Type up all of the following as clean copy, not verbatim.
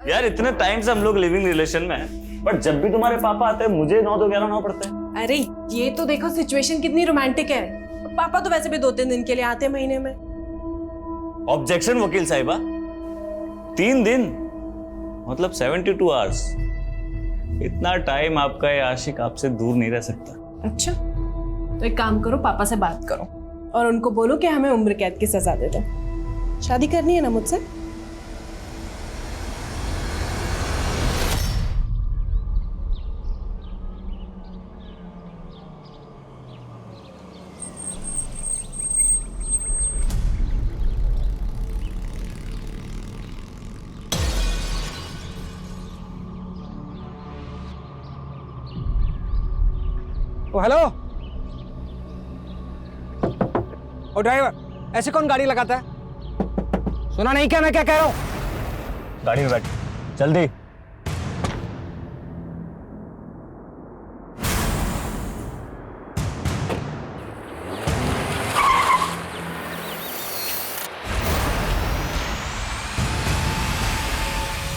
यार इतने टाइम से हम लोग लिविंग रिलेशन में हैं, बट जब भी तुम्हारे पापा आते हैं मुझे 9 पड़ते हैं। अरे ये तो देखो सिचुएशन कितनी रोमांटिक है। पापा तो वैसे भी 2-3 दिन के लिए आते हैं महीने में। ऑब्जेक्शन वकील साहिबा, 3 दिन मतलब 72 आवर्स। इतना टाइम आपका ये आशिक आपसे दूर नहीं रह सकता। अच्छा तो एक काम करो, पापा से बात करो और उनको बोलो कि हमें उम्र कैद की सजा दे दो। शादी करनी है ना मुझसे? ओ हेलो। ओ ड्राइवर, ऐसे कौन गाड़ी लगाता है? सुना नहीं क्या मैं क्या कह रहा हूं? गाड़ी में बैठ जल्दी।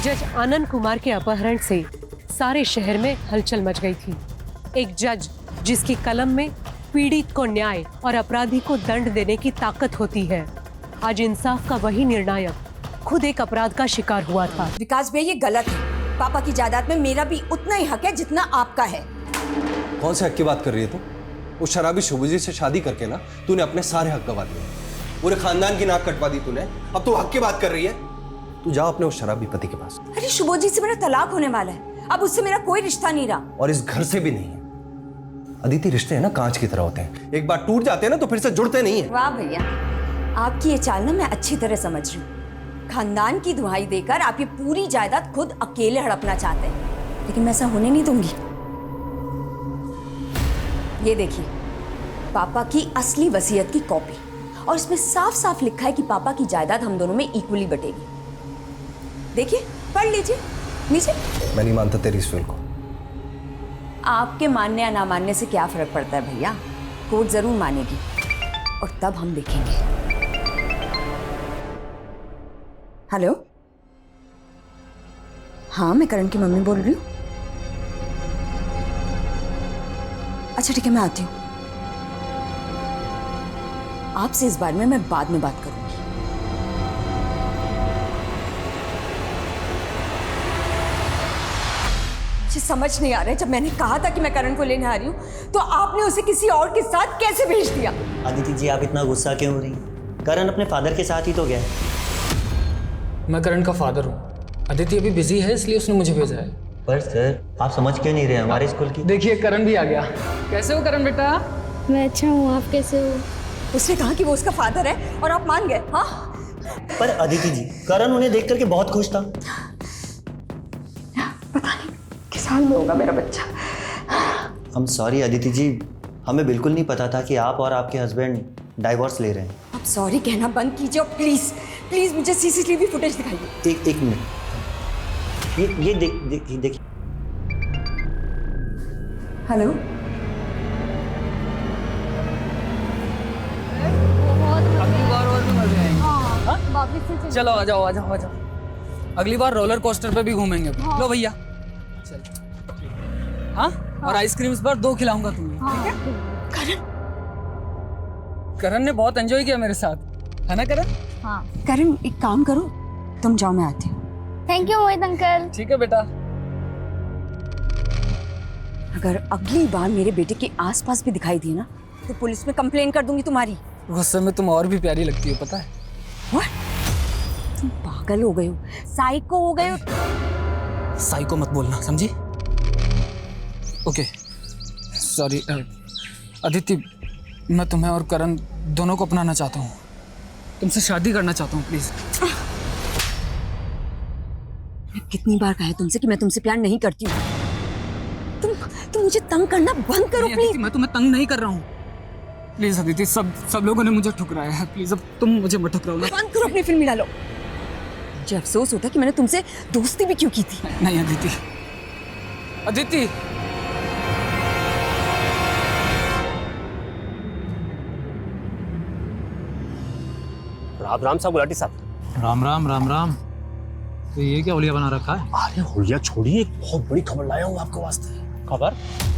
जज आनंद कुमार के अपहरण से सारे शहर में हलचल मच गई थी। एक जज जिसकी कलम में पीड़ित को न्याय और अपराधी को दंड देने की ताकत होती है, आज इंसाफ का वही निर्णायक खुद एक अपराध का शिकार हुआ था। विकास भैया ये गलत है। पापा की जायदाद में मेरा भी उतना ही हक है जितना आपका है। कौन से हक की बात कर रही है तू? उस शराबी शुभजी से शादी करके ना तूने अपने सारे हक गवा दिए। पूरे खानदान की नाक कटवा दी तूने। अब तू हक की बात कर रही है? तू जा अपने उस शराबी पति के पास। अरे शुभजी से मेरा तलाक होने वाला है, अब उससे मेरा कोई रिश्ता नहीं रहा। और इस घर से भी नहीं है। अदिति, रिश्ते हैं ना कांच की तरह होते हैं, एक बार टूट जाते हैं ना तो फिर से जुड़ते नहीं है। वाह भैया, आपकी ये चाल ना मैं अच्छी तरह समझ रही हूँ। खानदान की दुहाई देकर आप ये पूरी जायदाद खुद अकेले हड़पना चाहते हैं, लेकिन मैं ऐसा होने नहीं दूंगी। ये देखिए, पापा की असली वसीयत की कॉपी, और इसमें साफ साफ लिखा है कि पापा की जायदाद हम दोनों में इक्वली बटेगी। देखिए, पढ़ लीजिए नीचे। मैं नहीं मानता तेरी इस फिल्म को। आपके मानने या ना मानने से क्या फर्क पड़ता है भैया, कोर्ट जरूर मानेगी और तब हम देखेंगे। हेलो, हाँ मैं करण की मम्मी बोल रही हूँ। अच्छा ठीक है, मैं आती हूँ। आपसे इस बारे में मैं बाद में बात करूंगी। मुझे समझ नहीं आ रहा है, जब मैंने कहा था कि मैं करण को लेने आ रही हूँ तो आपने उसे किसी और के साथ कैसे भेज दिया? अदिति जी, आप इतना गुस्सा क्यों हो रही हैं? करण अपने फादर के साथ ही तो गया है। मैं करण का फादर हूँ। अदिति अभी बिजी है इसलिए उसने मुझे भेजा है। पर सर, आप समझ क्यों नहीं रहे हमारे स्कूल की? देखिए करण भी आ गया। कैसे हो करण बेटा? मैं अच्छा हूँ, आप कैसे हो? उसने कहा कि वो उसका फादर है और आप मान गए? हाँ, पर अदिति जी, करण उन्हें देख करके बहुत खुश था। पता नहीं किस हाल में होगा मेरा बच्चा। हम सॉरी अदिति जी, हमें बिल्कुल नहीं पता था कि आप और आपके हस्बैंड डाइवोर्स ले रहे हैं। आप सॉरी कहना बंद कीजिए और प्लीज प्लीज मुझे सीसीटीवी फुटेज दिखाइए। एक मिनट, ये देखिए। हेलो, चलो आ जाओ आ जाओ आ जाओ। अगली बार रोलर कोस्टर पे भी घूमेंगे। लो भैया चल। हाँ, और आइसक्रीम्स पर 2 खिलाऊंगा तुम्हें। ठीक है? करण ने बहुत एंजॉय किया मेरे साथ, है ना करण? हाँ। करण एक काम करो, तुम जाओ मैं आती हूँ। Thank you Mohit uncle. ठीक है बेटा। अगर अगली बार मेरे बेटे के आसपास भी दिखाई दिए ना तो पुलिस में कंप्लेन कर दूंगी तुम्हारी। गुस्से में तुम और भी प्यारी लगती हो, पता है? What? तुम पागल हो गए हो, साइको हो गए हो। साइको मत बोलना, समझी? Okay sorry. अदिति, मैं तुम्हें और करण दोनों को अपनाना चाहता हूँ। तुमसे शादी करना चाहता हूँ, प्लीज। मैं कितनी बार कहा है तुमसे कि मैं तुमसे प्यार नहीं करती हूँ। तुम मुझे तंग करना बंद करो प्लीज। मैं तुम्हें तंग नहीं कर रहा हूँ। प्लीज अदिति, सब लोगों ने मुझे ठुकराया है। प्लीज अब तुम मुझे मत ठुकराओ ना। बंद करो अपनी फिल्म डालो। मुझे अफसोस होता है कि मैंने तुमसे दोस्ती भी क्यों की थी। नहीं अदिति, अदिति। राम राम साहब, गुलाटी साहब। राम राम राम राम। तो ये क्या होलिया बना रखा है? अरे होलिया छोड़िए, एक बहुत बड़ी खबर लाया हूँ आपके वास्ते। खबर?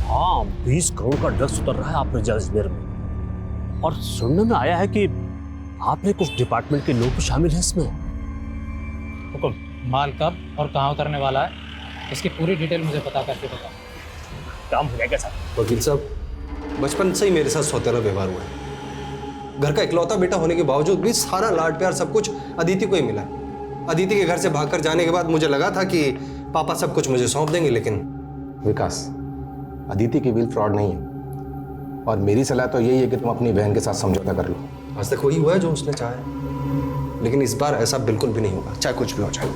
हाँ, 20 करोड़ का ड्रग्स उतर रहा है आपके अजमेर में। और सुनने में आया है कि आपने कुछ डिपार्टमेंट के लोग भी शामिल हैं इसमें। हुकुम, माल कब और कहाँ उतरने वाला है, इसकी पूरी डिटेल मुझे पता करके बताओ। काम हो जाएगा सर। वकील साहब, बचपन से ही मेरे साथ सौतेला व्यवहार हुआ है। घर का इकलौता बेटा होने के बावजूद भी सारा लाड प्यार सब कुछ अदिति को ही मिला। अदिति के घर से भागकर जाने के बाद मुझे लगा था कि पापा सब कुछ मुझे सौंप देंगे, लेकिन विकास, अदिति की विल फ्रॉड नहीं है, और मेरी सलाह तो यही है कि तुम अपनी बहन के साथ समझौता कर लो। आज तक वही हुआ है जो उसने चाहा है, लेकिन इस बार ऐसा बिल्कुल भी नहीं होगा, चाहे कुछ भी हो जाए।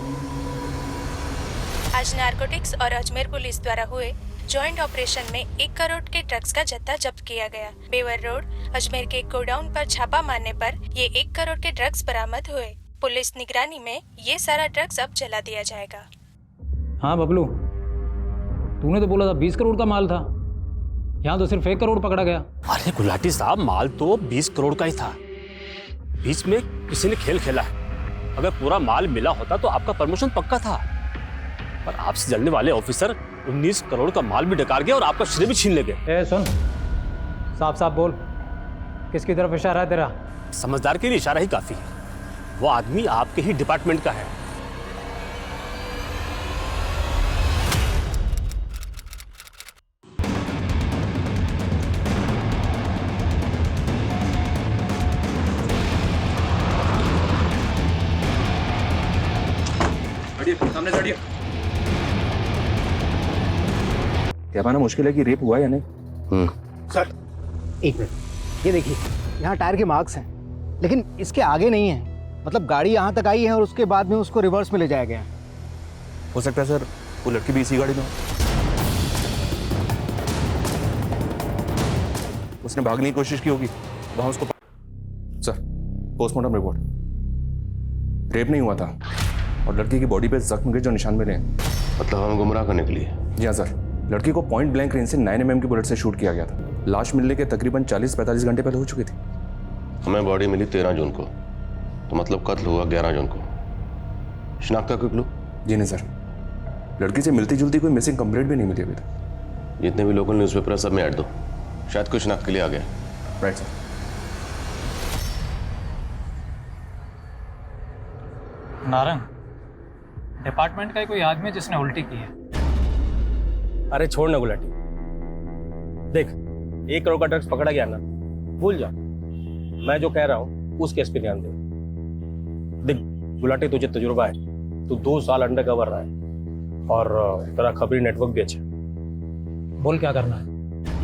आज नारकोटिक्स और अजमेर पुलिस द्वारा हुए जॉइंट ऑपरेशन में 1 करोड़ के ड्रग्स का जत्था जब्त किया गया। बेवर रोड अजमेर के गोडाउन पर छापा मारने पर ये 1 करोड़ के ड्रग्स बरामद हुए। पुलिस निगरानी में ये सारा ड्रग्स अब जला दिया जाएगा। हाँ बबलू, तूने तो बोला था 20 करोड़ का माल था, यहाँ तो सिर्फ 1 करोड़ पकड़ा गया। अरे गुलाटी साहब, माल तो 20 करोड़ का ही था। बीच में किसी ने खेल खेला है। अगर पूरा माल मिला होता तो आपका प्रमोशन पक्का था, पर आपसे जलने वाले ऑफिसर 19 करोड़ का माल भी डकार गए और आपका श्रेय भी छीन ले गए। ए सुन, साफ साफ बोल, किसकी तरफ इशारा है तेरा? समझदार के लिए इशारा ही काफी है। वो आदमी आपके ही डिपार्टमेंट का है। सामने चढ़िए। क्या माना मुश्किल है कि रेप हुआ या नहीं? सर एक मिनट, ये देखिए, यहाँ टायर के मार्क्स हैं, लेकिन इसके आगे नहीं है। मतलब गाड़ी यहाँ तक आई है और उसके बाद में उसको रिवर्स में ले जाया गया। हो सकता है सर वो लड़की भी इसी गाड़ी में हो। उसने भागने की कोशिश की होगी, वहां उसको। Sir, postmortem report. रेप नहीं हुआ था और लड़की की बॉडी पे जख्म के जो निशान मिले हैं। मतलब हम गुमराह करने के लिए? जी हाँ सर, लड़की को पॉइंट ब्लैंक रेंज से 9 mm की बुलेट से शूट किया गया था। लाश मिलने के तकरीबन 40-45 घंटे पहले हो चुकी थी। हमें बॉडी मिली 13 जून को, तो मतलब कत्ल हुआ 11 जून को। शिनाख्त का कोई क्लू? जी नहीं सर, लड़की से मिलती जुलती कोई मिसिंग कंप्लेंट भी नहीं मिली अभी तक। जितने भी लोकल न्यूज़पेपर है सब में ऐड दो, शायद कोई शिनाख्त के लिए आ गया। Right sir. नारंग, डिपार्टमेंट का ही कोई आदमी जिसने उल्टी की है। अरे छोड़ ना गुलाटी, देख 1 करोड़ का ड्रग्स पकड़ा गया ना, भूल जा। मैं जो कह रहा हूँ उस केस पे ध्यान दे। देख गुलाटी, तुझे तजुर्बा है, तू 2 साल अंडर कवर रहा है और तेरा खबरी नेटवर्क भी अच्छा है। बोल क्या करना है?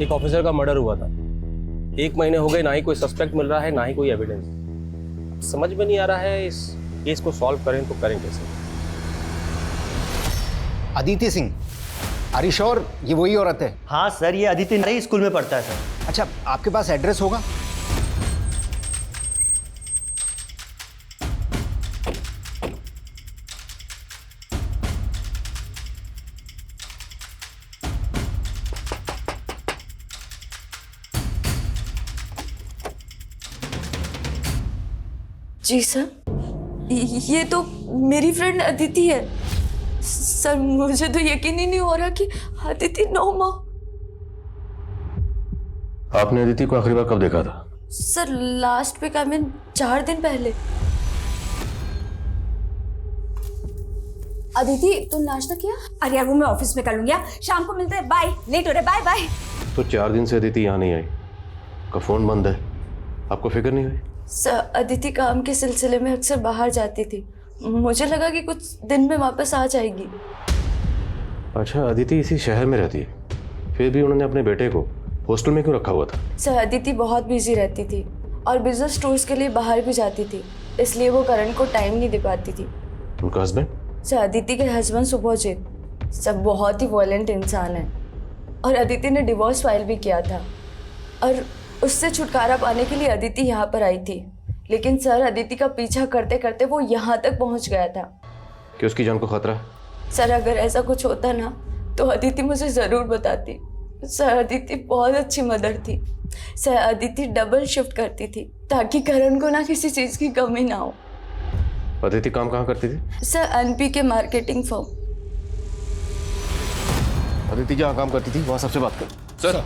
एक ऑफिसर का मर्डर हुआ था, 1 महीने हो गए, ना ही कोई सस्पेक्ट मिल रहा है, ना ही कोई एविडेंस। समझ में नहीं आ रहा है इस केस को सॉल्व करें तो करें कैसे। Aditi Singh, are you sure ये वही औरत है? हाँ सर, ये अदिति नई स्कूल में पढ़ता है सर। अच्छा, आपके पास एड्रेस होगा? जी सर, ये तो मेरी फ्रेंड अदिति है। सर मुझे तो यकीन ही नहीं हो रहा कि अदिति नौमा। आपने अदिति को आखिरी बार कब देखा था? Sir last week, I mean 4 दिन पहले। अदिति तुम नाश्ता किया? अरे यार वो मैं ऑफिस में कर लूंगी, शाम को मिलते हैं, बाय। लेट हो रहा है, बाय बाय। तो 4 दिन से अदिति यहाँ नहीं आई, का फोन बंद है, आपको फिक्र नहीं हुई? सर अदिति काम के सिलसिले में अक्सर बाहर जाती थी, मुझे लगा कि कुछ दिन में वापस आ जाएगी। अच्छा, अदिति इसी शहर में रहती है, फिर भी उन्होंने अपने बेटे को हॉस्टल में क्यों रखा हुआ था? सर अदिति बहुत बिजी रहती थी और बिजनेस टूर्स के लिए बाहर भी जाती थी, इसलिए वो करण को टाइम नहीं दे पाती थी। उनका हस्बैंड? सर अदिति के हस्बैंड सुभोजीत सब बहुत ही वॉयलेंट इंसान है और अदिति ने डिवोर्स फाइल भी किया था और उससे छुटकारा पाने के लिए अदिति यहाँ पर आई थी, लेकिन सर अदिति का पीछा करते करते वो यहाँ तक पहुँच गया था। कि उसकी जान को खतरा? सर अगर ऐसा कुछ होता ना तो अदिति मुझे ज़रूर बताती। सर अदिति बहुत अच्छी मदर थी। सर अदिति डबल शिफ्ट करती थी ताकि करण को ना किसी चीज़ की कमी ना हो। अदिति काम कहाँ करती थी? सर एनपी के मार्केटिंग फर्म। अदिति जहाँ काम करती थी वहाँ सबसे बात कर। सर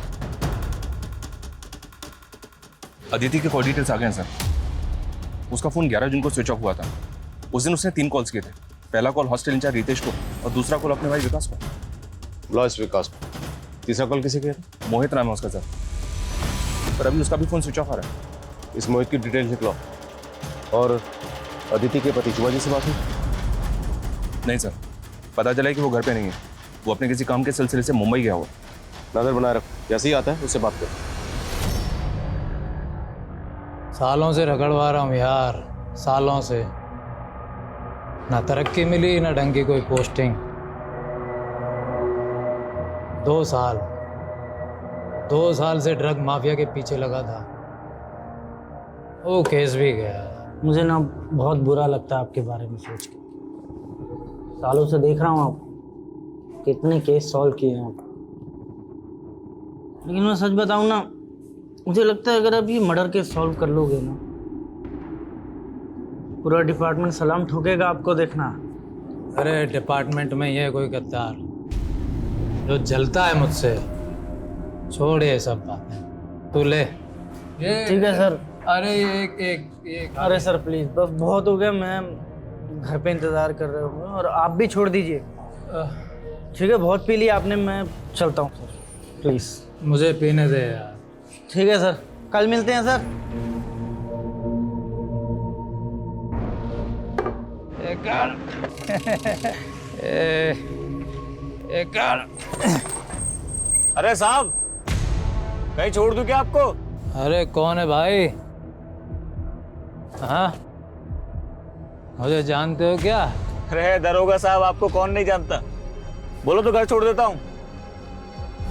अदिति के कॉल डिटेल्स आ गए हैं सर। उसका फोन 11 जून को स्विच ऑफ हुआ था। उस दिन उसने 3 कॉल्स किए थे। पहला कॉल हॉस्टल इंचार्ज रितेश को और दूसरा कॉल अपने भाई विकास को। बुलाओ इस विकास को। तीसरा कॉल किसे किया? मोहित नाम है उसका सर, पर अभी उसका भी फोन स्विच ऑफ आ रहा है। इस मोहित की डिटेल लिख लो। और अदिति के पति शिवाजी से बात हुई? नहीं सर, पता चला है कि वो घर पे नहीं है। वो अपने किसी काम के सिलसिले से मुंबई गया हुआ। नजर बनाए रखो, जैसे ही आता है उससे बात करो। सालों से रगड़वा रहा हूँ यार, सालों से। ना तरक्की मिली ना ढंग की कोई पोस्टिंग। 2 साल से ड्रग माफिया के पीछे लगा था। वो केस भी गया। मुझे ना बहुत बुरा लगता है आपके बारे में सोच के। सालों से देख रहा हूँ आप कितने केस सॉल्व किए हैं आप, लेकिन मैं सच बताऊँ ना, मुझे लगता है अगर आप ये मर्डर केस सॉल्व कर लोगे ना, पूरा डिपार्टमेंट सलाम ठोकेगा आपको, देखना। अरे डिपार्टमेंट में ये कोई गद्दार जो जलता है मुझसे, छोड़ ये सब बातें, तू ले। ठीक है सर। अरे एक अरे सर प्लीज़, बस बहुत हो गया। मैं घर पे इंतज़ार कर रहे होंगे और आप भी छोड़ दीजिए। ठीक है, बहुत पी लिया आपने, मैं चलता हूँ सर, प्लीज़। मुझे पीने दे यार। ठीक है सर, कल मिलते हैं सर। अरे साहब, कहीं छोड़ दूं क्या आपको? अरे कौन है भाई? हाँ, मुझे जानते हो क्या? अरे दरोगा साहब, आपको कौन नहीं जानता? बोलो तो घर छोड़ देता हूँ।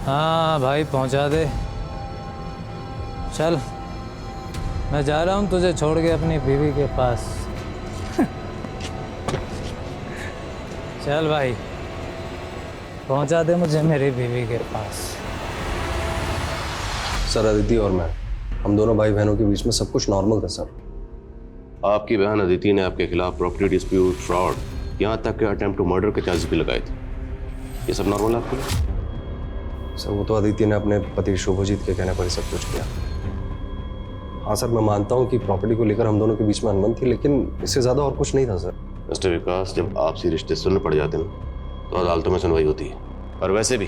हाँ भाई, पहुंचा दे। चल, मैं जा रहा हूँ तुझे छोड़ के अपनी बीवी के पास। चल भाई, पहुंचा दे मुझे मेरी बीवी के पास। सर अदिति और मैं, हम दोनों भाई बहनों के बीच में सब कुछ नॉर्मल था सर। आपकी बहन अदिति ने आपके खिलाफ प्रॉपर्टी डिस्प्यूट, फ्रॉड, यहाँ तक के अटेम्प्ट टू मर्डर के चार्जेस भी लगाए थे। ये सब नॉर्मल आपके लिए? सर वो तो अदिति ने अपने पति शुभजीत के कहने पर ही सब कुछ किया। हाँ सर, मैं मानता हूँ कि प्रॉपर्टी को लेकर हम दोनों के बीच में अनबन थी, लेकिन इससे ज़्यादा और कुछ नहीं था सर। मिस्टर विकास, जब आपसी रिश्ते सुनने पड़ जाते हैं तो अदालतों में सुनवाई होती है। और वैसे भी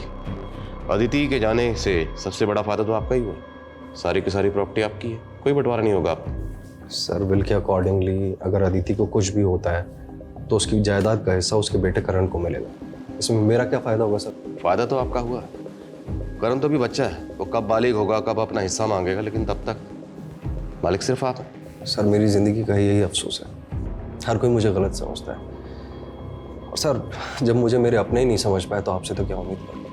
अदिति के जाने से सबसे बड़ा फायदा तो आपका ही हुआ। सारी की सारी प्रॉपर्टी आपकी है, कोई बंटवारा नहीं होगा आपको। सर बिल के अकॉर्डिंगली अगर अदिति को कुछ भी होता है तो उसकी जायदाद का हिस्सा उसके बेटे करण को मिलेगा। इसमें मेरा क्या फ़ायदा होगा सर? फ़ायदा तो आपका हुआ है। करण तो भी बच्चा है, वो कब बालिग होगा, कब अपना हिस्सा मांगेगा, लेकिन तब तक मालिक सिर्फ आप हैं। सर मेरी ज़िंदगी का यही अफसोस है, हर कोई मुझे गलत समझता है। और सर जब मुझे मेरे अपने ही नहीं समझ पाए तो आपसे तो क्या उम्मीद करूँ।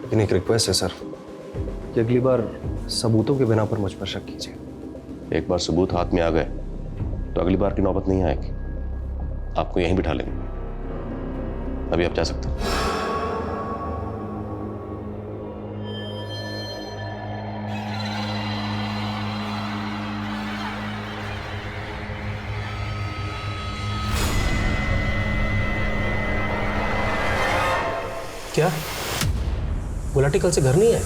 लेकिन एक रिक्वेस्ट है सर कि अगली बार सबूतों के बिना पर मुझ पर शक कीजिए। एक बार सबूत हाथ में आ गए तो अगली बार की नौबत नहीं आएगी। आपको यहीं बिठा लेंगे। अभी आप जा सकते हैं। क्या गुलाटी कल से घर नहीं है?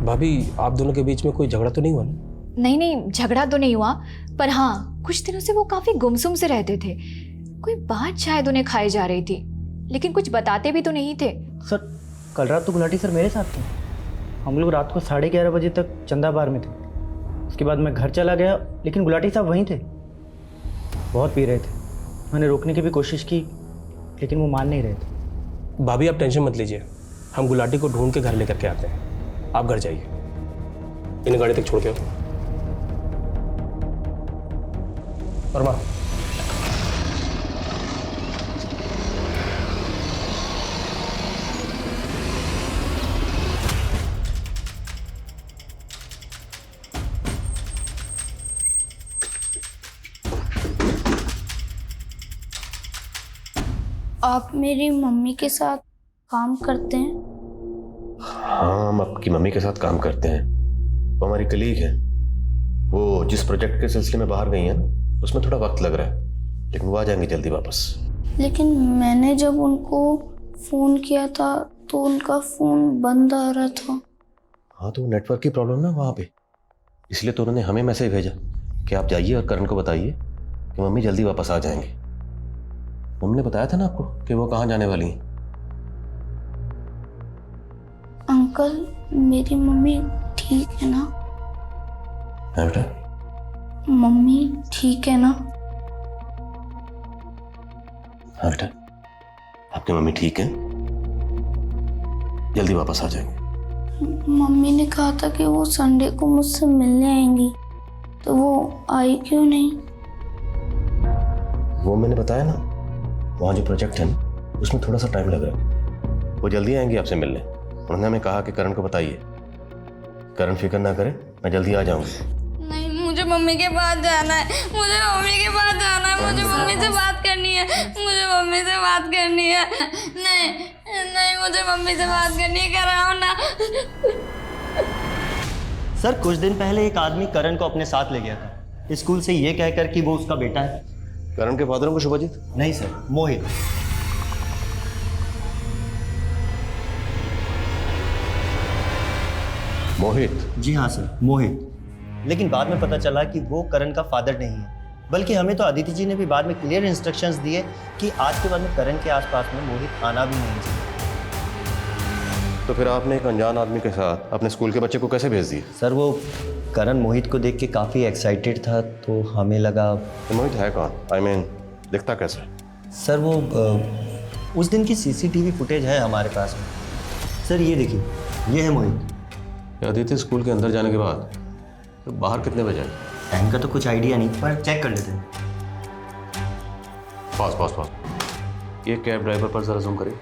भाभी, आप दोनों के बीच में कोई झगड़ा तो नहीं हुआ ना? नहीं, झगड़ा तो नहीं हुआ, पर हाँ कुछ दिनों से वो काफी गुमसुम से रहते थे। कोई बात शायद उन्हें खाई जा रही थी, लेकिन कुछ बताते भी तो नहीं थे। सर कल रात तो गुलाटी सर मेरे साथ थे। हम लोग रात को 11:30 बजे तक चंदा बार में थे। उसके बाद मैं घर चला गया, लेकिन गुलाटी साहब वहीं थे। बहुत पी रहे थे। मैंने रोकने की भी कोशिश की, लेकिन वो मान नहीं रहे थे। भाभी आप टेंशन मत लीजिए, हम गुलाटी को ढूंढ के घर लेकर के आते हैं। आप घर जाइए, इन्हें गाड़ी तक छोड़ के आओ। वर्मा, आप मेरी मम्मी के साथ काम करते हैं? हाँ, हम आपकी मम्मी के साथ काम करते हैं। वो हमारी कलीग है। वो जिस प्रोजेक्ट के सिलसिले में बाहर गई है ना, उसमें थोड़ा वक्त लग रहा है, लेकिन वो आ जाएंगे जल्दी वापस। लेकिन मैंने जब उनको फ़ोन किया था तो उनका फ़ोन बंद आ रहा था। हाँ तो नेटवर्क की प्रॉब्लम है वहाँ पे, इसलिए तो उन्होंने हमें मैसेज भेजा कि आप जाइए और करण को बताइए कि मम्मी जल्दी वापस आ जाएंगे। मम्मी ने बताया था ना आपको कि वो कहाँ जाने वाली हैं। अंकल मेरी मम्मी ठीक है ना? हाँ बेटा। मम्मी ठीक है ना? हाँ बेटा, आपकी मम्मी ठीक है, जल्दी वापस आ जाएंगे। मम्मी ने कहा था कि वो संडे को मुझसे मिलने आएंगी, तो वो आई क्यों नहीं? वो मैंने बताया ना, वहाँ जो प्रोजेक्ट है ना उसमें थोड़ा सा टाइम लग रहा है। वो जल्दी आएंगी आपसे मिलने। उन्होंने हमें कहा कि करण को बताइए। करण फिक्र ना करे, मैं जल्दी आ जाऊंगी। नहीं, मुझे मम्मी के पास जाना है, मुझे मम्मी के पास जाना है, मुझे मम्मी से बात करनी है, मुझे मम्मी से बात करनी है। नहीं नहीं, मुझे मम्मी से बात करनी है, कराओ ना। सर कुछ दिन पहले एक आदमी करण को अपने साथ ले गया था स्कूल से, ये कहकर कि वो उसका बेटा है। करण के फादर को शुभजीत? नहीं सर, मोहित। मोहित? जी हाँ सर, मोहित। लेकिन बाद में पता चला कि वो करण का फादर नहीं है, बल्कि हमें तो अदिति जी ने भी बाद में क्लियर इंस्ट्रक्शंस दिए कि आज के बाद में करण के आसपास में मोहित आना भी नहीं चाहिए। तो फिर आपने एक अनजान आदमी के साथ अपने स्कूल के बच्चे को कैसे भेज दिए? सर वो करण मोहित को देख के काफ़ी एक्साइटेड था, तो हमें लगा। तो मोहित है कौन? आई मीन दिखता कैसे? सर वो उस दिन की सीसीटीवी फुटेज है हमारे पास में। सर ये देखिए, ये है मोहित। अदिति स्कूल के अंदर जाने के बाद तो बाहर कितने बजे? टाइम का तो कुछ आइडिया नहीं, पर चेक कर लेते हैं। पास ये कैब ड्राइवर पर जरा जूम करिए।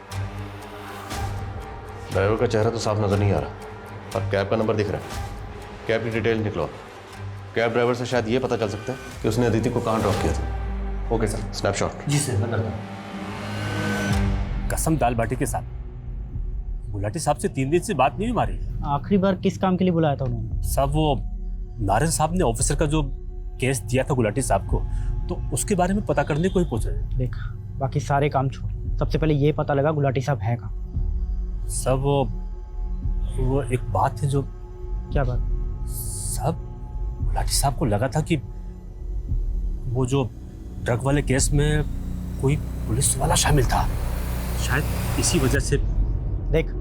ड्राइवर का चेहरा तो साफ नजर नहीं आ रहा, और कैब का नंबर दिख रहा है। कैब की डिटेल निकलो। कैब ड्राइवर से शायद ये पता चल सकता है कि उसने अदिति को कहाँ ड्रॉप किया था। Okay sir, snapshot. जी सर, मैं करता हूँ। कसम दाल बाटी के साथ गुलाटी साहब से 3 दिन से बात नहीं हुई हमारी। आखिरी बार किस काम के लिए बुलाया था उन्होंने? साहब वो नारायण साहब ने ऑफिसर का जो केस दिया था गुलाटी साहब को, तो उसके बारे में पता करने को ही पूछ रहे। देख, बाकी सारे काम छोड़, सबसे पहले ये पता लगा गुलाटी साहब है कहाँ। सब वो एक बात है जो। क्या बात? साहब गुलाटी साहब को लगा था कि वो जो ड्रग वाले केस में कोई पुलिस वाला शामिल था, शायद इसी वजह से। देख,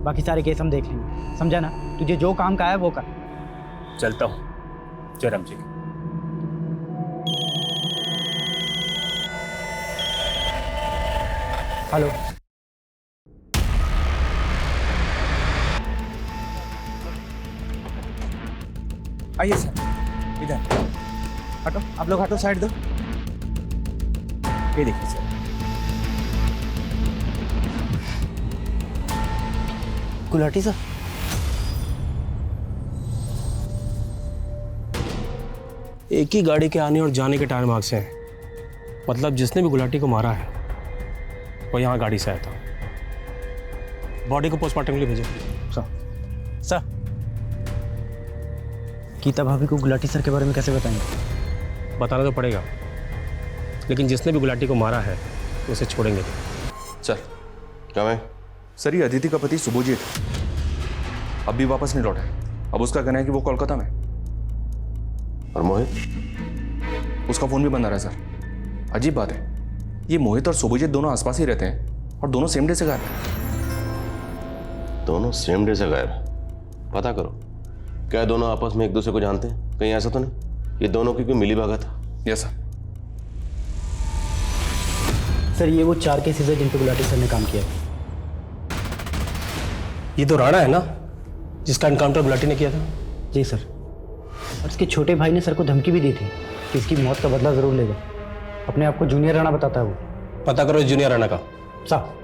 बाकी सारे केस हम देख लेंगे, समझा ना? तुझे जो काम का है वो कर। चलता हूँ। जयराम जी। हेलो। आइए सर, इधर हटो, आप लोग हटो, साइड दो। ये देखिए सर, गुलाटी सर। एक ही गाड़ी के आने और जाने के टायर मार्क्स हैं, मतलब जिसने भी गुलाटी को मारा है वो यहाँ गाड़ी से आया था। बॉडी को पोस्टमार्टम के लिए भेजो। सर, गीता भाभी को गुलाटी सर के बारे में कैसे बताएंगे? बताना तो पड़ेगा, लेकिन जिसने भी गुलाटी को मारा है उसे छोड़ेंगे। चल, क्या मैं? सर ये अदिति का पति शुभजीत अब भी वापस नहीं लौटा है। अब उसका कहना है कि वो कोलकाता में। और मोहित? उसका फोन भी बंद आ रहा है सर। अजीब बात है, ये मोहित और शुभजीत दोनों आसपास ही रहते हैं और दोनों सेम डे से गायब हैं। दोनों सेम डे से गायब? पता करो, क्या दोनों आपस में एक दूसरे को जानते हैं? कहीं ऐसा तो नहीं ये दोनों की कोई मिली भगत है? Yes sir. सर ये वो 4 केसेस है जिन पे गुलाटी सर ने काम किया। ये तो राणा है ना, जिसका एनकाउंटर गुलाटी ने किया था? जी सर। और इसके छोटे भाई ने सर को धमकी भी दी थी कि इसकी मौत का बदला जरूर लेगा। अपने आप को जूनियर राणा बताता है वो। पता करो जूनियर राणा का। साहब।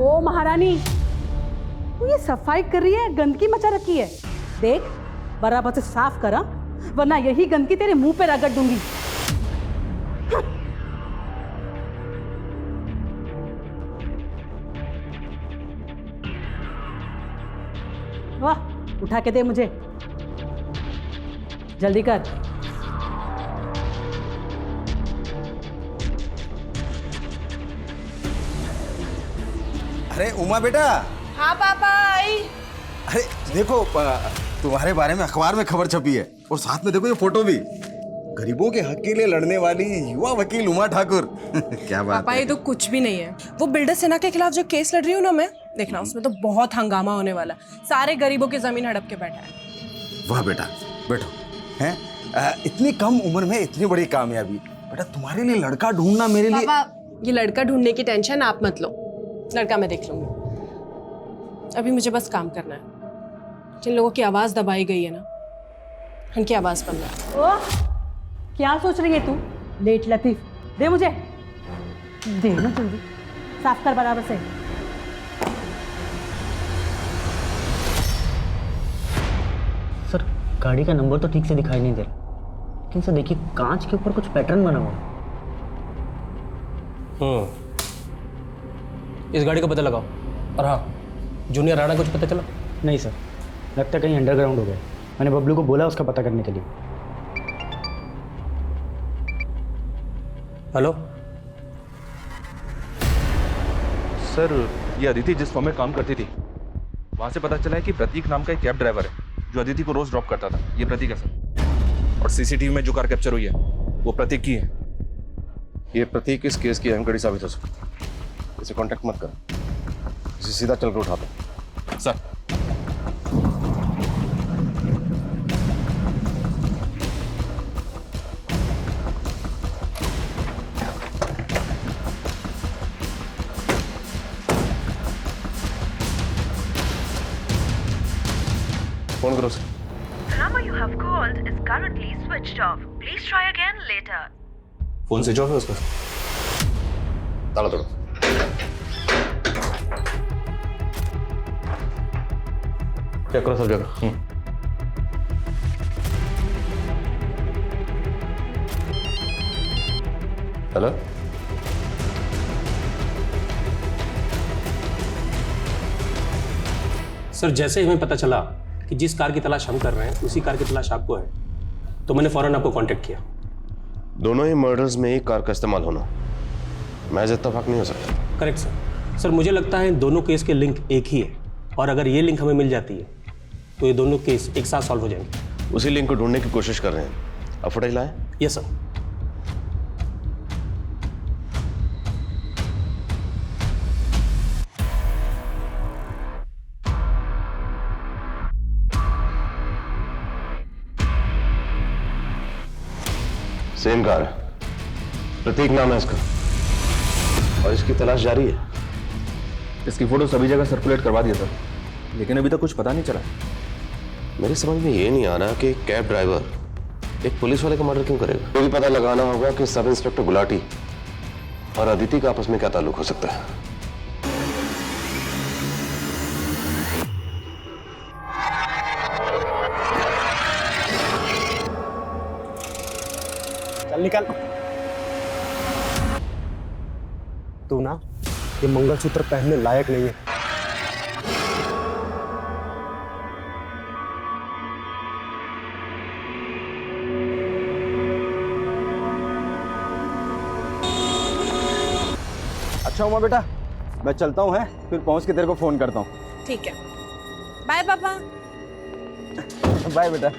ओ महारानी, तू ये सफाई कर रही है, गंदगी मचा रखी है। देख बराबर से साफ करा, वरना यही गंदगी तेरे मुंह पे रगड़ दूंगी। वाह, उठा के दे मुझे, जल्दी कर। अरे उमा बेटा। हाँ पापा आई। अरे देखो, तुम्हारे बारे में अखबार में खबर छपी है, और साथ में देखो ये फोटो भी। गरीबों के हक के लिए लड़ने वाली युवा वकील उमा ठाकुर। क्या बात पापा, है। ये तो कुछ भी नहीं है। वो बिल्डर सेना के खिलाफ जो केस लड़ रही हूँ ना मैं, देखना उसमें तो बहुत हंगामा होने वाला। सारे गरीबों की जमीन हड़प के बैठा है। वाह बेटा, बैठो। हैं इतनी कम उम्र में इतनी बड़ी कामयाबी। बेटा तुम्हारे लिए लड़का ढूंढना मेरे लिए। पापा, ये लड़का ढूंढने की टेंशन आप मत लो, लड़का मैं देख लूंगी। अभी मुझे बस काम करना है। जिन लोगों की आवाज दबाई गई है ना, उनकी आवाज बनना है। ओ, क्या सोच रही है तू? लेट लतीफ, दे मुझे, दे ना जल्दी, साफ कर बराबर से। सर गाड़ी का नंबर तो ठीक से दिखाई नहीं दे रहा, लेकिन सर देखिए कांच के ऊपर कुछ पैटर्न बना हुआ है। इस गाड़ी का पता लगाओ। और हाँ, जूनियर राणा कुछ पता चला? नहीं सर, लगता है कहीं अंडरग्राउंड हो गया। मैंने बबलू को बोला उसका पता करने के लिए। हेलो सर, ये अदिति जिस फॉर्म में काम करती थी, वहां से पता चला है कि प्रतीक नाम का एक कैब ड्राइवर है जो अदिति को रोज ड्रॉप करता था। ये प्रतीक है सर, और सीसीटीवी में जो कार कैप्चर हुई है वो प्रतीक की है। ये प्रतीक इस केस की अहम कड़ी साबित हो सकती है। इसे कांटेक्ट मत कर, इसे सीधा चल कर उठा दो। सर फोन करो sir. number you have called is currently switched off. Please try again later. Phone switch off है उसका। ताला तोड़ो। चेक करो सब जगह। हेलो, सर जैसे ही हमें पता चला कि जिस कार की तलाश हम कर रहे हैं उसी कार की तलाश आपको है, तो मैंने फौरन आपको कांटेक्ट किया। दोनों ही मर्डर्स में एक कार का इस्तेमाल होना महज इत्तेफाक नहीं हो सकता। Correct sir. सर मुझे लगता है दोनों केस के लिंक एक ही है, और अगर ये लिंक हमें मिल जाती है तो ये दोनों केस एक साथ सॉल्व हो जाएंगे। उसी लिंक को ढूंढने की कोशिश कर रहे हैं। अब फुटेज लाएं? Yes sir. सेम कार है, प्रतीक नाम है इसका, और इसकी तलाश जारी है। इसकी फोटो सभी जगह सर्कुलेट करवा दिया सर, लेकिन अभी तक कुछ पता नहीं चला। मेरी समझ में ये नहीं आ रहा कि कैब ड्राइवर एक पुलिस वाले का मर्डर क्यों करेगा। तो भी पता लगाना होगा कि सब इंस्पेक्टर गुलाटी और अदिति का आपस में क्या ताल्लुक हो सकता है। चल निकल। तू ना ये मंगलसूत्र पहनने लायक नहीं है। अच्छा उमा बेटा, मैं चलता हूँ, है फिर पहुंच के तेरे को फोन करता हूँ। ठीक है, बाय पापा। बाय बेटा।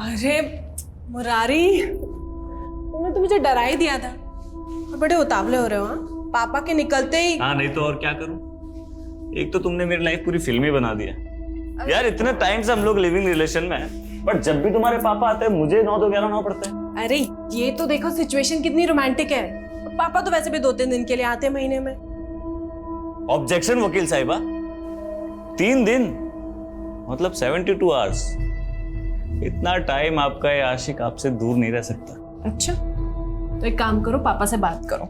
अरे मुरारी, तुमने तो मुझे डरा ही दिया था। और बड़े उतावले हो रहे हो। हाँ, पापा के निकलते ही। हाँ, नहीं तो और क्या करूं? एक तो तुमने मेरी लाइफ पूरी फिल्मी बना दिया यार। इतने टाइम से हम लोग लिविंग रिलेशन में हैं, बट जब भी तुम्हारे पापा आते हैं मुझे 9 तो 11 9 पड़ता है। अरे ये तो देखो सिचुएशन कितनी रोमांटिक है। पापा तो वैसे भी 2-3 दिन के लिए आते हैं महीने में। ऑब्जेक्शन वकील साहिबा, 3 दिन मतलब 72 आवर्स। इतना टाइम आपका ये आशिक आपसे दूर नहीं रह सकता। अच्छा तो एक काम करो, पापा से बात करो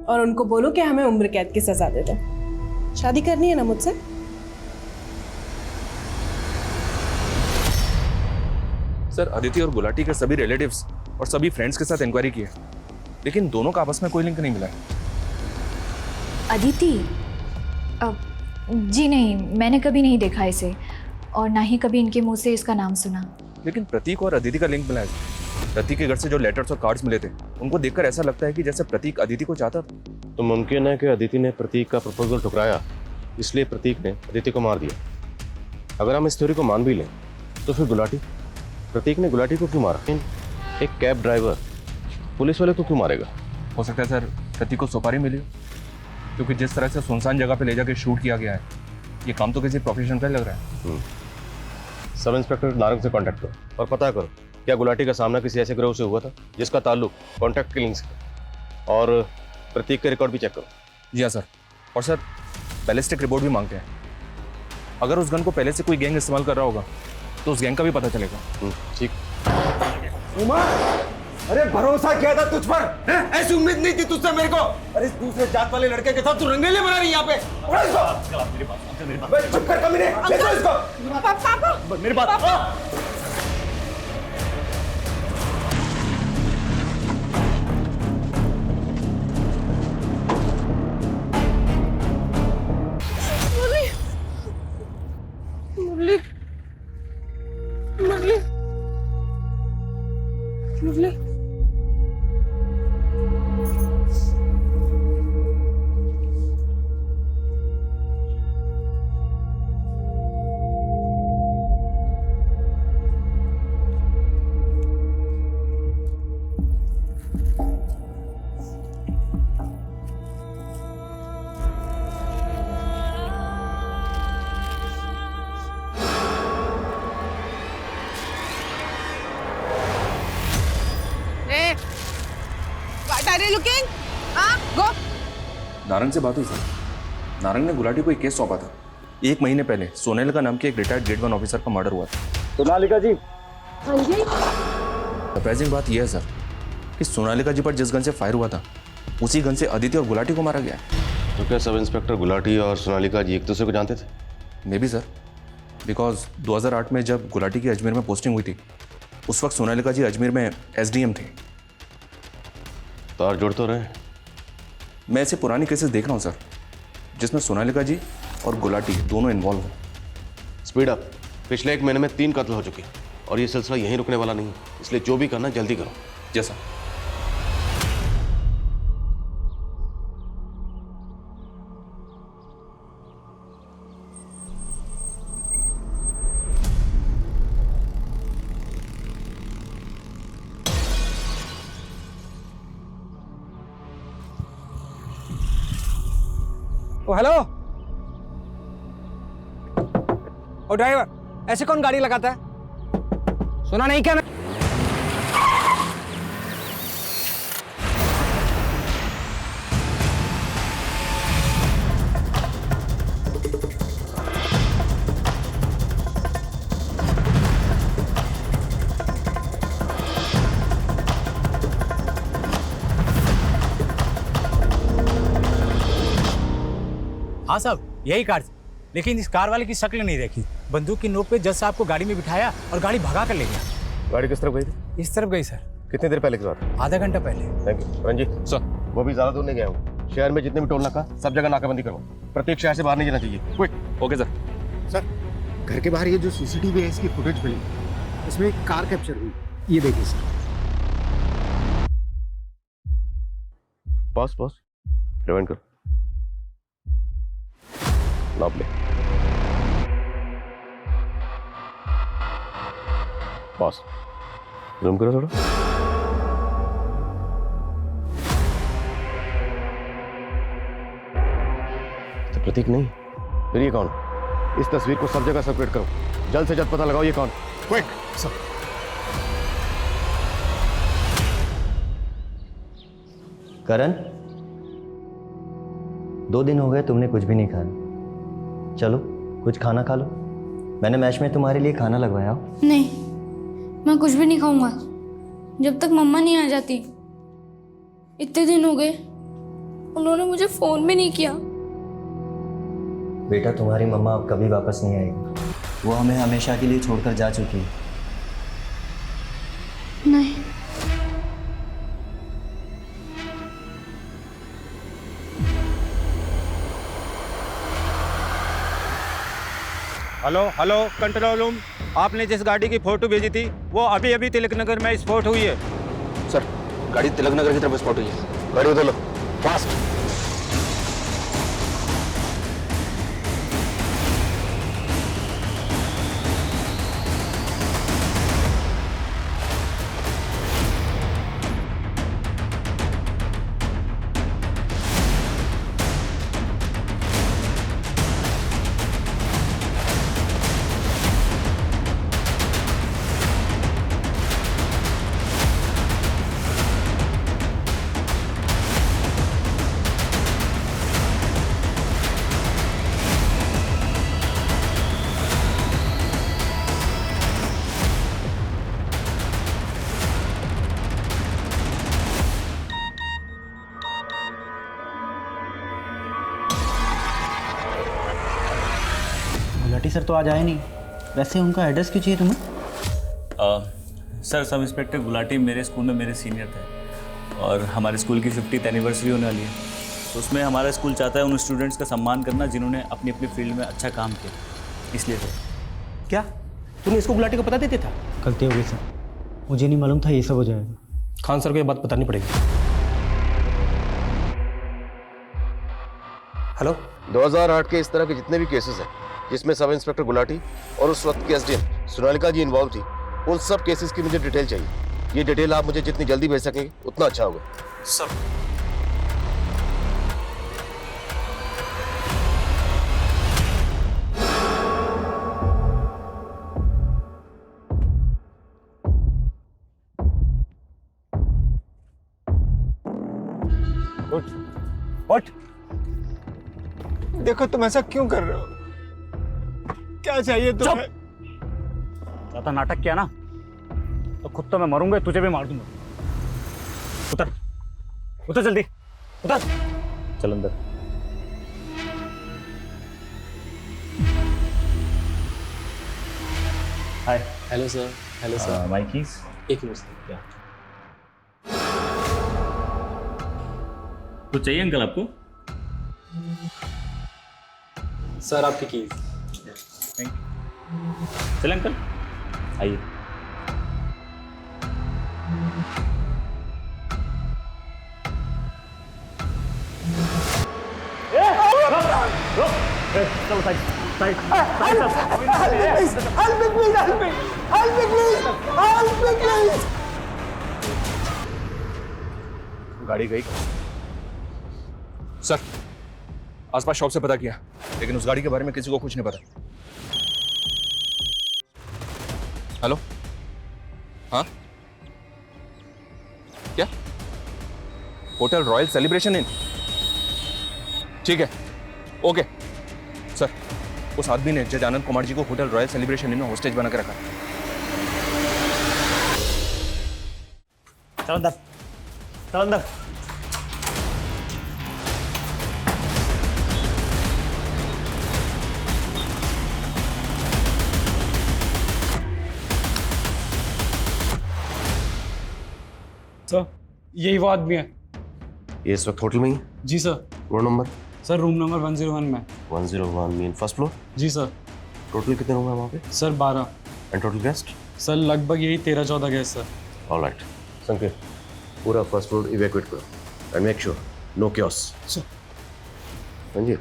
और उनको बोलो कि हमें उम्र कैद की सजा दे दो। शादी करनी है ना मुझसे? सर अदिति और गुलाटी के सभी रिलेटिव्स और सभी फ्रेंड्स के साथ इंक्वायरी की है, लेकिन दोनों का आपस में कोई लिंक नहीं मिला है। अदिति? जी नहीं, मैंने कभी नहीं देखा इसे और ना ही कभी इनके मुंह से इसका नाम सुना। लेकिन प्रतीक और अदिति का लिंक मिला है। प्रतीक के घर से जो लेटर्स और कार्ड्स मिले थे उनको देखकर ऐसा लगता है कि जैसे प्रतीक अदिति को चाहता। तो मुमकिन है कि अदिति ने प्रतीक का प्रपोजल ठुकराया, इसलिए प्रतीक ने अदिति को मार दिया। अगर हम इस थ्योरी को मान भी लें तो फिर गुलाटी, प्रतीक ने गुलाटी को क्यों मारा? एक कैब ड्राइवर पुलिस वाले को क्यों मारेगा? हो सकता है सर प्रतीक को सुपारी मिली हो, क्योंकि जिस तरह से सुनसान जगह पे ले जाके शूट किया गया है, ये काम तो किसी प्रोफेशन का लग रहा है। सब इंस्पेक्टर नारंग से कांटेक्ट करो और पता करो क्या गुलाटी का सामना किसी ऐसे गिरोह से हुआ था जिसका ताल्लुक कॉन्ट्रैक्ट किलिंग से, और प्रतीक के रिकॉर्ड भी चेक करो। जी हाँ सर। और सर बैलिस्टिक रिपोर्ट भी मांगते हैं। अगर उस गन को पहले से कोई गैंग इस्तेमाल कर रहा होगा तो उस गैंग का भी पता चलेगा। ठीक। उमा, अरे भरोसा किया था तुझ पर, ऐसी उम्मीद नहीं थी तुझसे मेरे को। अरे इस दूसरे जात वाले लड़के के साथ तू रंगेले बना रही है यहाँ पे। चुप कर कमीने, ले जाओ इसको। पापा मेरी बात। मुरली मुरली मुरली लुकिंग गो। नारंग से बात हुई सर। नारंग ने गुलाटी को एक केस सौंपा था। 1 महीने पहले सोनेलिका नाम के एक रिटायर्ड ग्रेड 1 ऑफिसर का मर्डर हुआ था। सोनालिका जी। हाँ जी। सरप्राइजिंग बात यह है सर कि सोनालिका जी पर जिस गन से फायर हुआ था उसी गन से अदिति और गुलाटी को मारा गया। तो क्या सब इंस्पेक्टर गुलाटी और सोनालिका जी एक दूसरे को जानते थे? मे बी सर, बिकॉज 2008 में जब गुलाटी की अजमेर में पोस्टिंग हुई थी उस वक्त सोनालिका जी अजमेर में SDM थे। तार जोड़ तो रहे। मैं ऐसे पुरानी केसेस देख रहा हूँ सर जिसमें सोनालिका जी और गुलाटी दोनों इन्वॉल्व हो। Speed up. पिछले 1 महीने में 3 कत्ल हो चुके और ये सिलसिला यहीं रुकने वाला नहीं है, इसलिए जो भी करना जल्दी करो। जैसा ओ हेलो। ओ ड्राइवर, ऐसे कौन गाड़ी लगाता है? सुना नहीं क्या? हाँ साहब, यही कार थी, लेकिन इस कार वाले की शक्ल नहीं देखी। बंदूक की नोक पे जज साहब को गाड़ी में बिठाया और गाड़ी भगा कर ले गया। गाड़ी किस तरफ गई थी? इस तरफ गई सर। कितनी देर पहले की बात है? आधा घंटा पहले। Thank you. रंजीत सर, वो भी ज्यादा दूर नहीं गया हूँ। शहर में जितने भी टोल नाका सब जगह नाकाबंदी करो। प्रत्येक शहर से बाहर नहीं जाना चाहिए। क्विक। Okay sir. सर, घर के बाहर ये जो CCTV है इसकी फुटेज मिली, इसमें एक कार कैप्चर हुई, ये देखिए सर। पॉज पॉज, रिवाइंड करो। नाप ले। पॉज, जूम करो थोड़ा। तो प्रतीक नहीं, फिर ये कौन? इस तस्वीर को सब जगह सर्कुलेट करो, जल्द से जल्द पता लगाओ ये कौन। Quick sir. करण, 2 दिन हो गए तुमने कुछ भी नहीं खाया। चलो कुछ खाना खा लो, मैंने मैच में तुम्हारे लिए खाना लगवाया हो। नहीं, मैं कुछ भी नहीं खाऊंगा जब तक मम्मा नहीं आ जाती। इतने दिन हो गए, उन्होंने मुझे फोन भी नहीं किया। बेटा, तुम्हारी मम्मा अब कभी वापस नहीं आएगी, वो हमें हमेशा के लिए छोड़कर जा चुकी है। नहीं। Hello hello, control room. आपने जिस गाड़ी की फोटो भेजी थी वो अभी अभी तिलक नगर में स्पॉट हुई है। सर, गाड़ी तिलक नगर की तरफ स्पॉट हुई है। गाड़ी उधर लो, फास्ट। गुलाटी सर तो आज आए नहीं, वैसे उनका एड्रेस क्यों चाहिए तुम्हें? सर, सब इंस्पेक्टर गुलाटी मेरे स्कूल में मेरे सीनियर थे और हमारे स्कूल की 50th एनिवर्सरी होने वाली है, तो उसमें हमारा स्कूल चाहता है उन स्टूडेंट्स का सम्मान करना जिन्होंने अपनी अपनी फील्ड में अच्छा काम किया, इसलिए सर। क्या तूने इसको गुलाटी को पता देते था? गलती हो गई सर, मुझे नहीं मालूम था ये सब हो जाएगा। खान सर को ये बात बतानी पड़ेगी। हेलो, 2008 के इस तरह के जितने भी केसेस हैं जिसमें सब इंस्पेक्टर गुलाटी और उस वक्त की एसडीएम सोनालिका जी इन्वॉल्व थी, उन सब केसेस की मुझे डिटेल चाहिए। ये डिटेल आप मुझे जितनी जल्दी भेज सकेंगे उतना अच्छा होगा। सब उठ। देखो तुम ऐसा क्यों कर रहे हो? क्या चाहिए तुम्हें? ज्यादा नाटक किया ना तो खुद तो मैं मरूंगा, तुझे भी मार दूंगा। उतर उतर, जल्दी उतर। चल अंदर। Hi. Hello sir. Hello sir. My keys. एक मिनट सर। क्या कुछ चाहिए अंकल आपको? सर, आपकी कीज। Thank you. चल अंकल, आइए। चलो साइड साइड गाड़ी गई सर। आसपास शॉप से पता किया, लेकिन उस गाड़ी के बारे में किसी को कुछ नहीं पता। हेलो, हाँ क्या? Hotel royal celebration in? ठीक है, ओके सर। उस आदमी ने जज आनंद कुमार जी को होटल रॉयल सेलिब्रेशन इन में होस्टेज बना के रखा। चल अंदर, चल अंदर। सर, यही वो आदमी है। ये इस वक्त होटल में ही है? जी sir. Room number? Sir, room number 101 में। 101 मीन फर्स्ट फ्लोर? जी सर। टोटल कितने रूम है वहाँ पे? Sir 12। And total guest? Sir लगभग यही 13-14 गेस्ट सर। ऑलराइट संकेत, पूरा फर्स्ट फ्लोर इवैक्यूएट करो and make sure no chaos. Sanjeev,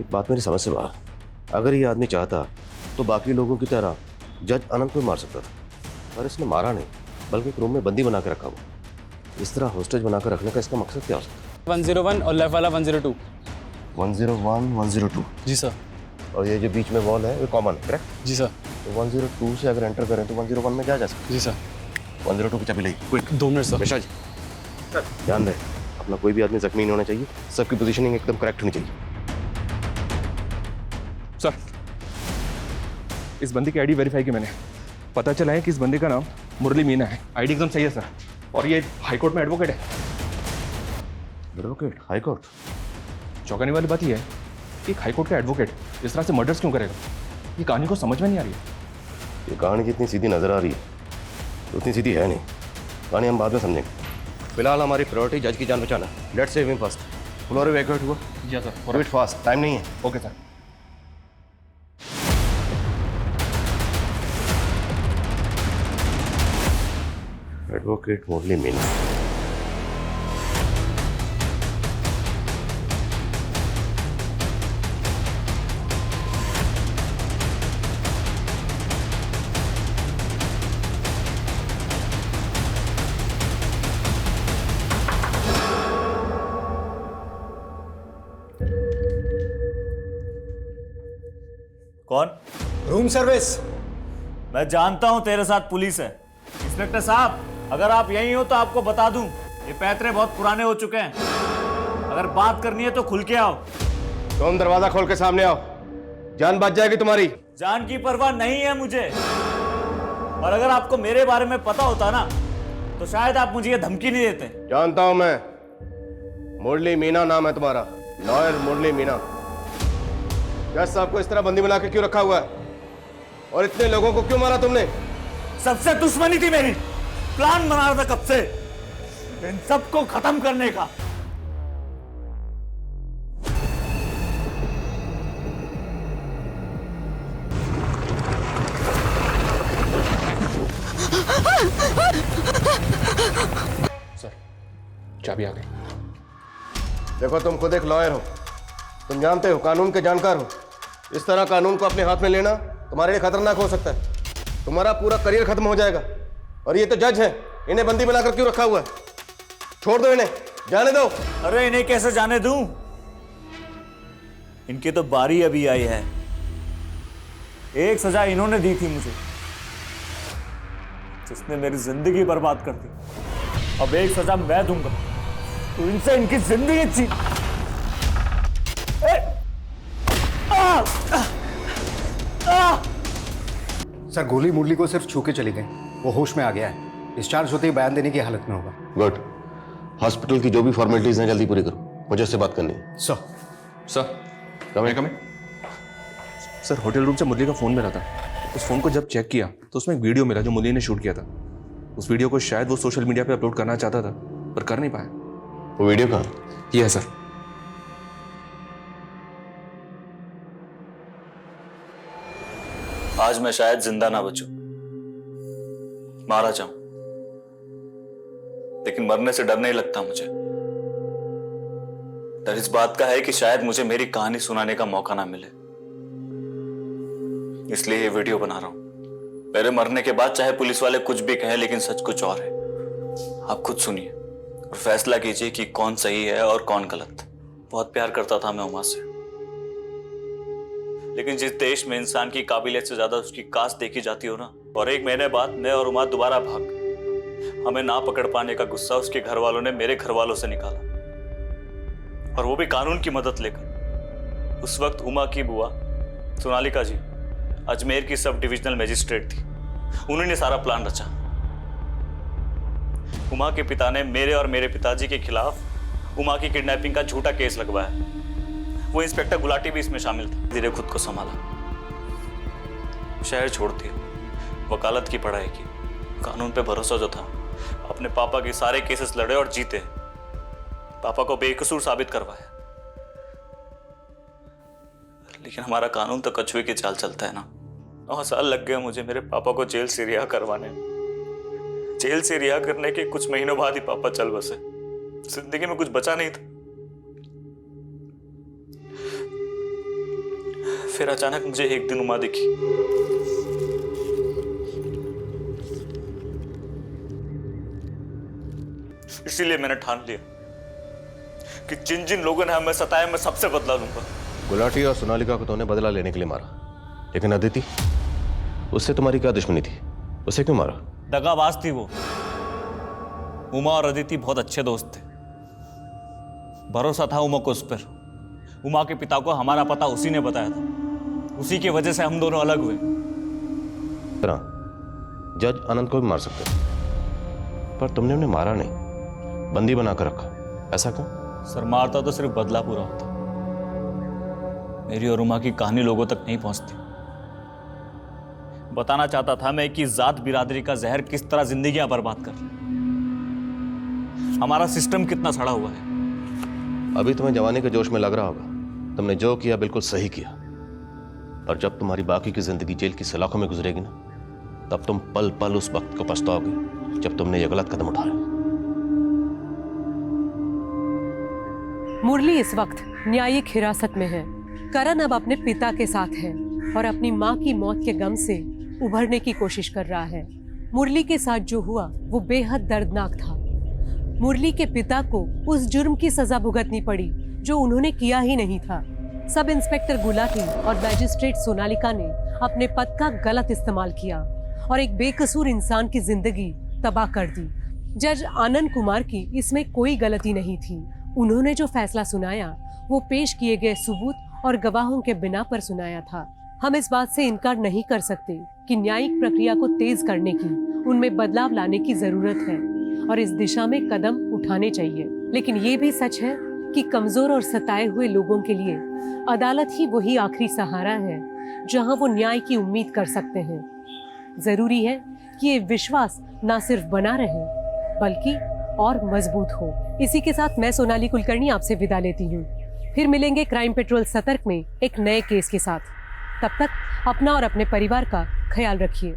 एक बात मेरी समझ से बाहर। अगर ये आदमी चाहता तो बाकी लोगों की तरह जज अनंत को मार सकता था, पर इसने मारा नहीं, बल्कि एक रूम में बंदी बना के रखा हुआ। इस तरह होस्टेज बनाकर रखने का इसका मकसद क्या हो सकता है? 101 और लेफ्ट वाला 102। 101 102। जी सर। और ये जो बीच में वॉल है वो कॉमन है, करेक्ट? जी सर। तो 102 से अगर एंटर करें तो 101 में जा सकते? जी सर। 102 की चाबी ली, क्विक। 2 मिनट सर। विशाल जी ध्यान दें, अपना कोई भी आदमी जख्मी नहीं होना चाहिए, सबकी पोजीशनिंग एकदम करेक्ट होनी चाहिए। सर, इस बंदी की आईडी वेरीफाई की मैंने, पता चला है कि इस बंदे का नाम मुरली मीना है। आईडी एकदम सही है सर, और ये हाईकोर्ट में एडवोकेट है। Advocate high court? चौंकाने वाली बात यह है कि एक हाईकोर्ट का एडवोकेट इस तरह से मर्डर्स क्यों करेगा? ये कहानी को समझ में नहीं आ रही है। ये कहानी जितनी सीधी नजर आ रही है उतनी सीधी है नहीं, कहानी हम बाद में समझेंगे। फिलहाल हमारी प्रायोरिटी जज की जान बचाना। Let's save him first. Floor vacate हुआ? जी sir. Do it fast, time नहीं है। Okay sir. Advocate Murali Meena. कौन? Room service. मैं जानता हूं तेरे साथ पुलिस है। इंस्पेक्टर साहब, अगर आप यहीं हो तो आपको बता दूं, ये पैतरे बहुत पुराने हो चुके हैं। अगर बात करनी है तो खुल के आओ। तुम दरवाजा खोल के सामने आओ, जान बच जाएगी तुम्हारी। जान की परवाह नहीं है मुझे, और अगर आपको मेरे बारे में पता होता ना तो शायद आप मुझे ये धमकी नहीं देते। जानता हूं मैं, मुरली मीना नाम है तुम्हारा, लॉयर मुरली मीना। जज साहब को इस तरह बंदी बना के क्यों रखा हुआ है, और इतने लोगों को क्यों मारा तुमने? सबसे दुश्मनी थी मेरी, प्लान बना रहा था कब से इन सबको खत्म करने का। सर, चाबी आ गई। देखो तुम खुद एक लॉयर हो, तुम जानते हो, कानून के जानकार हो। इस तरह कानून को अपने हाथ में लेना तुम्हारे लिए खतरनाक हो सकता है। तुम्हारा पूरा करियर खत्म हो जाएगा। और ये तो जज है, इन्हें बंदी बनाकर क्यों रखा हुआ है? छोड़ दो इन्हें, जाने दो। अरे इन्हें कैसे जाने दूं? इनकी तो बारी अभी आई है। एक सजा इन्होंने दी थी मुझे, जिसने मेरी जिंदगी बर्बाद कर दी। अब एक सजा मैं दूंगा तो इनसे इनकी जिंदगी छीन। सर, गोली मुरली को सिर्फ छू के चली गई, वो होश में आ गया है। डिस्चार्ज होते ही बयान देने की हालत में होगा। गुड। हॉस्पिटल की जो भी फॉर्मेलिटीज हैं जल्दी पूरी करो, मुझे उससे बात करनी है। सर। सर, कम सर, होटल रूम से मुरली का फोन मिला था। उस फोन को जब चेक किया तो उसमें एक वीडियो मिला जो मुरली ने शूट किया था। उस वीडियो को शायद वो सोशल मीडिया पे अपलोड करना चाहता था, पर कर नहीं पाया। वो वीडियो कहाँ? ये है सर। आज मैं शायद जिंदा ना बचूं, मारा जाऊं, लेकिन मरने से डर नहीं लगता मुझे। डर इस बात का है कि शायद मुझे मेरी कहानी सुनाने का मौका ना मिले, इसलिए ये वीडियो बना रहा हूं। मेरे मरने के बाद चाहे पुलिस वाले कुछ भी कहें, लेकिन सच कुछ और है। आप खुद सुनिए और फैसला कीजिए कि कौन सही है और कौन गलत। बहुत प्यार करता था मैं उमा से, लेकिन जिस देश में इंसान की काबिलियत से ज्यादा उसकी कास्ट देखी जाती हो ना, और एक महीने बाद मैं और उमा दोबारा भाग, हमें ना पकड़ पाने का गुस्सा उसके घर वालों ने मेरे घर वालों से निकाला, और वो भी कानून की मदद लेकर। उस वक्त उमा की बुआ सोनालिका जी अजमेर की सब डिविजनल मैजिस्ट्रेट थी, उन्होंने सारा प्लान रचा। उमा के पिता ने मेरे और मेरे पिताजी के खिलाफ उमा की किडनैपिंग का झूठा केस लगवाया। वो इंस्पेक्टर गुलाटी भी इसमें शामिल था। धीरे खुद को संभाला, शहर छोड़ दिया, वकालत की पढ़ाई की, कानून पे भरोसा जो था, अपने पापा के सारे केसेस लड़े और जीते, पापा को बेकसूर साबित करवाया। लेकिन हमारा कानून तो कछुए की चाल चलता है ना। 9 साल लग गए मुझे मेरे पापा को जेल से रिहा करवाने में। जेल से रिहा करने के कुछ महीनों बाद ही पापा चल बसे। जिंदगी में कुछ बचा नहीं था। फिर अचानक मुझे एक दिन उमा दिखी। इसीलिए मैंने ठान लिया कि जिन जिन लोगों ने हमें सताया मैं सबसे बदला लूंगा। गुलाटी और सोनालिका को तूने बदला लेने के लिए मारा, लेकिन अदिति, उससे तुम्हारी क्या दुश्मनी थी? उसे क्यों मारा? दगाबाज थी वो। उमा और अदिति बहुत अच्छे दोस्त थे। भरोसा था उमा को उस पर। उमा के पिता को हमारा पता उसी ने बताया था। उसी की वजह से हम दोनों अलग हुए। जज अनंत को भी मार सकते थे, पर तुमने उन्हें मारा नहीं, बंदी बनाकर रखा। ऐसा क्यों? सर, मारता तो सिर्फ बदला पूरा होता। मेरी और उमा की कहानी लोगों तक नहीं पहुंचती। बताना चाहता था मैं कि जात बिरादरी का जहर किस तरह जिंदगियां बर्बाद कर रहा है। हमारा सिस्टम कितना सड़ा हुआ है। अभी तुम्हें जवानी के जोश में लग रहा होगा, तुमने जो किया बिल्कुल सही किया, पर जब तुम्हारी बाकी की जिंदगी जेल की सलाखों में गुजरेगी ना, तब तुम पल पल उस वक्त को पछताओगे जब तुमने ये गलत कदम उठाया। मुरली इस वक्त न्यायिक हिरासत में है। करण अब अपने पिता के साथ है और अपनी माँ की मौत के गम से उभरने की कोशिश कर रहा है। मुरली के साथ जो हुआ वो बेहद दर्दनाक था। मुरली के पिता को उस जुर्म की सजा भुगतनी पड़ी जो उन्होंने किया ही नहीं था। सब इंस्पेक्टर गुलाटी और मैजिस्ट्रेट सोनालिका ने अपने पद का गलत इस्तेमाल किया और एक बेकसूर इंसान की जिंदगी तबाह कर दी। जज आनंद कुमार की इसमें कोई गलती नहीं थी। उन्होंने जो फैसला सुनाया वो पेश किए गए सबूत और गवाहों के बिना पर सुनाया था। हम इस बात से इनकार नहीं कर सकते कि न्यायिक प्रक्रिया को तेज करने की, उनमें बदलाव लाने की जरूरत है और इस दिशा में कदम उठाने चाहिए। लेकिन ये भी सच है कि कमजोर और सताए हुए लोगों के लिए अदालत ही वही आखिरी सहारा है जहां वो न्याय की उम्मीद कर सकते हैं। जरूरी है कि ये विश्वास ना सिर्फ बना रहे बल्कि और मजबूत हो। इसी के साथ मैं सोनाली कुलकर्णी आपसे विदा लेती हूँ। फिर मिलेंगे क्राइम पेट्रोल सतर्क में एक नए केस के साथ। तब तक अपना और अपने परिवार का ख्याल रखिए।